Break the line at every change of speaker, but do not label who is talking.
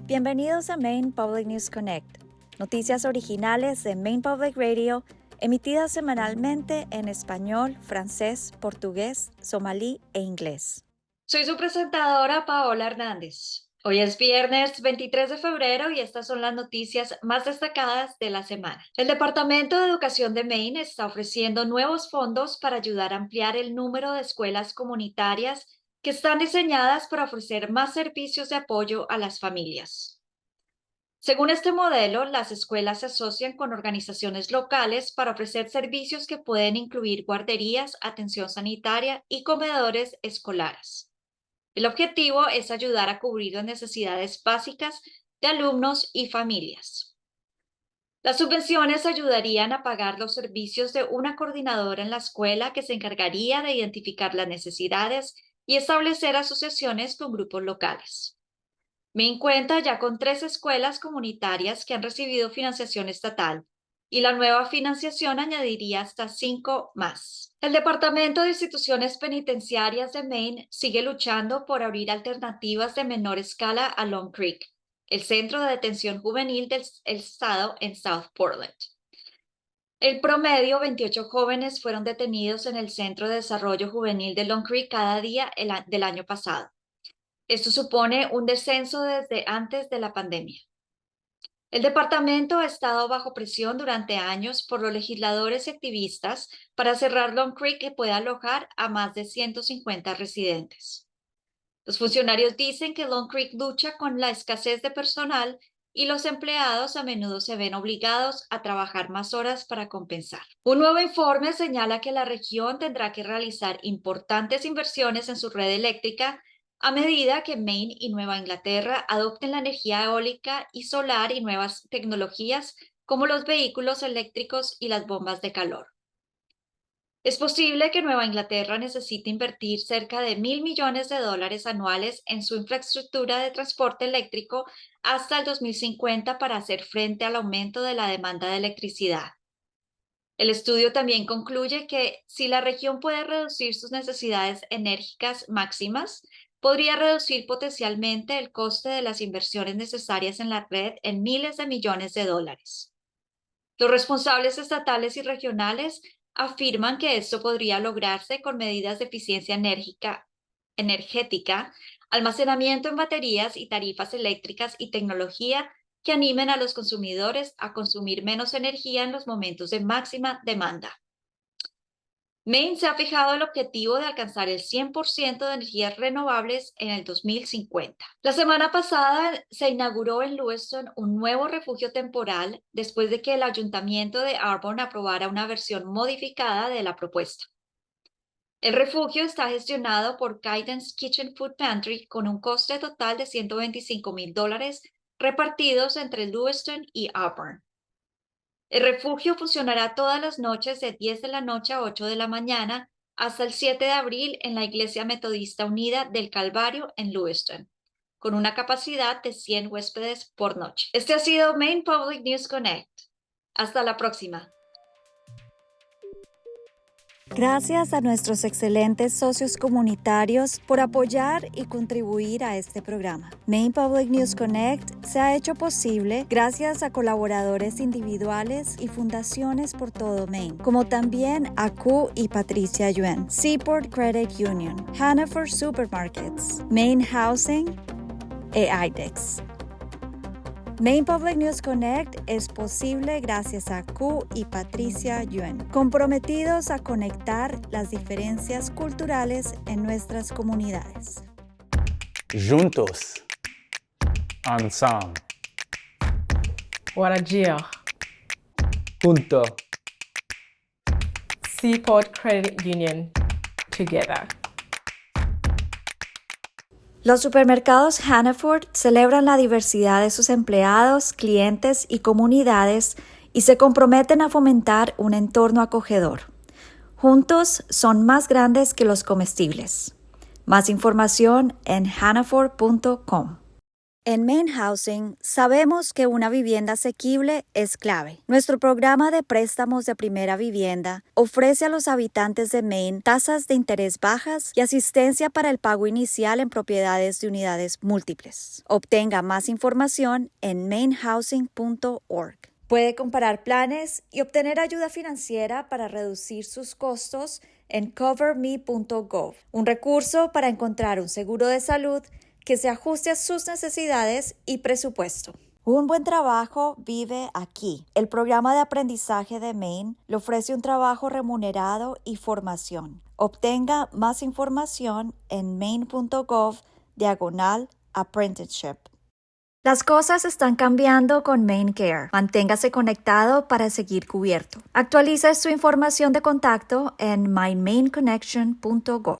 Bienvenidos a Maine Public News Connect, noticias originales de Maine Public Radio, emitidas semanalmente en español, francés, portugués, somalí e inglés.
Soy su presentadora, Paola Hernández. Hoy es viernes 23 de febrero y estas son las noticias más destacadas de la semana. El Departamento de Educación de Maine está ofreciendo nuevos fondos para ayudar a ampliar el número de escuelas comunitarias que están diseñadas para ofrecer más servicios de apoyo a las familias. Según este modelo, las escuelas se asocian con organizaciones locales para ofrecer servicios que pueden incluir guarderías, atención sanitaria y comedores escolares. El objetivo es ayudar a cubrir las necesidades básicas de alumnos y familias. Las subvenciones ayudarían a pagar los servicios de una coordinadora en la escuela que se encargaría de identificar las necesidades y establecer asociaciones con grupos locales. Maine cuenta ya con 3 escuelas comunitarias que han recibido financiación estatal y la nueva financiación añadiría hasta 5 más. El Departamento de Instituciones Penitenciarias de Maine sigue luchando por abrir alternativas de menor escala a Long Creek, el centro de detención juvenil del estado en South Portland. El promedio, 28 jóvenes fueron detenidos en el Centro de Desarrollo Juvenil de Long Creek cada día del año pasado. Esto supone un descenso desde antes de la pandemia. El departamento ha estado bajo presión durante años por los legisladores y activistas para cerrar Long Creek, que pueda alojar a más de 150 residentes. Los funcionarios dicen que Long Creek lucha con la escasez de personal y los empleados a menudo se ven obligados a trabajar más horas para compensar. Un nuevo informe señala que la región tendrá que realizar importantes inversiones en su red eléctrica a medida que Maine y Nueva Inglaterra adopten la energía eólica y solar y nuevas tecnologías como los vehículos eléctricos y las bombas de calor. Es posible que Nueva Inglaterra necesite invertir cerca de $1,000 millones anuales en su infraestructura de transporte eléctrico hasta el 2050 para hacer frente al aumento de la demanda de electricidad. El estudio también concluye que si la región puede reducir sus necesidades enérgicas máximas, podría reducir potencialmente el coste de las inversiones necesarias en la red en miles de millones de dólares. Los responsables estatales y regionales afirman que esto podría lograrse con medidas de eficiencia energética, almacenamiento en baterías y tarifas eléctricas y tecnología que animen a los consumidores a consumir menos energía en los momentos de máxima demanda. Maine se ha fijado el objetivo de alcanzar el 100% de energías renovables en el 2050. La semana pasada se inauguró en Lewiston un nuevo refugio temporal después de que el ayuntamiento de Arbonne aprobara una versión modificada de la propuesta. El refugio está gestionado por Guidance Kitchen Food Pantry con un coste total de $125,000 repartidos entre Lewiston y Auburn. El refugio funcionará todas las noches de 10 de la noche a 8 de la mañana hasta el 7 de abril en la Iglesia Metodista Unida del Calvario en Lewiston, con una capacidad de 100 huéspedes por noche. Este ha sido Maine Public News Connect. Hasta la próxima.
Gracias a nuestros excelentes socios comunitarios por apoyar y contribuir a este programa. Maine Public News Connect se ha hecho posible gracias a colaboradores individuales y fundaciones por todo Maine, como también a Q y Patricia Yuen, Seaport Credit Union, Hannaford Supermarkets, Maine Housing e IDEX. Maine Public News Connect es posible gracias a Q y Patricia Yuen, comprometidos a conectar las diferencias culturales en nuestras comunidades.
Juntos. Ensemble.
Warajir.
Junto.
Seaport Credit Union. Together.
Los supermercados Hannaford celebran la diversidad de sus empleados, clientes y comunidades y se comprometen a fomentar un entorno acogedor. Juntos son más grandes que los comestibles. Más información en hannaford.com. En Maine Housing sabemos que una vivienda asequible es clave. Nuestro programa de préstamos de primera vivienda ofrece a los habitantes de Maine tasas de interés bajas y asistencia para el pago inicial en propiedades de unidades múltiples. Obtenga más información en mainehousing.org. Puede comparar planes y obtener ayuda financiera para reducir sus costos en coverme.gov, un recurso para encontrar un seguro de salud que se ajuste a sus necesidades y presupuesto. Un buen trabajo vive aquí. El programa de aprendizaje de Maine le ofrece un trabajo remunerado y formación. Obtenga más información en maine.gov/apprenticeship. Las cosas están cambiando con MaineCare. Manténgase conectado para seguir cubierto. Actualice su información de contacto en mymainconnection.gov.